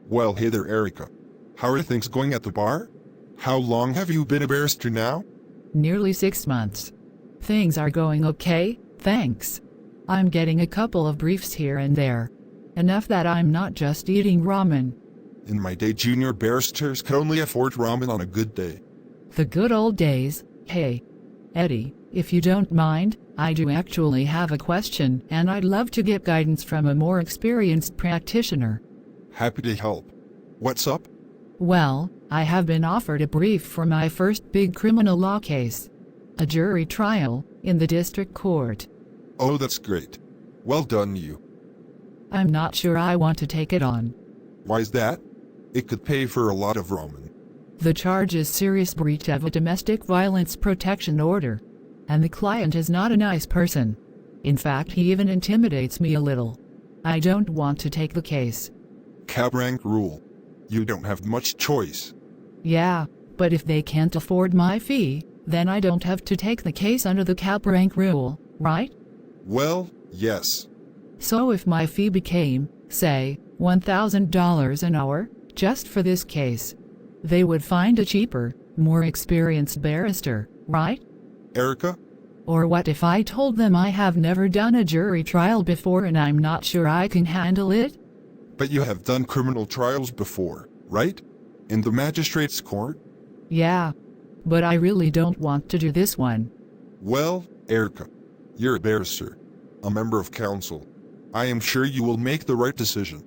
Well, hey there, Erica. How are things going at the bar? How long have you been a barrister now? Nearly 6 months. Things are going okay, thanks. I'm getting a couple of briefs here and there. Enough that I'm not just eating ramen. In my day, junior barristers could only afford ramen on a good day. The good old days. Hey, Eddie, if you don't mind, I do actually have a question and I'd love to get guidance from a more experienced practitioner. Happy to help. What's up? Well, I have been offered a brief for my first big criminal law case. A jury trial, in the district court. Oh, that's great. Well done, you. I'm not sure I want to take it on. Why's that? It could pay for a lot of ramen. The charge is serious breach of a domestic violence protection order. And the client is not a nice person. In fact, he even intimidates me a little. I don't want to take the case. Cab rank rule. You don't have much choice. Yeah, but if they can't afford my fee, then I don't have to take the case under the cap rank rule, right? Well, yes. So if my fee became, say, $1,000 an hour, just for this case, they would find a cheaper, more experienced barrister, right? Erica? Or what if I told them I have never done a jury trial before and I'm not sure I can handle it? But you have done criminal trials before, right? In the magistrate's court? Yeah. But I really don't want to do this one. Well, Erica, you're a barrister, a member of council. I am sure you will make the right decision.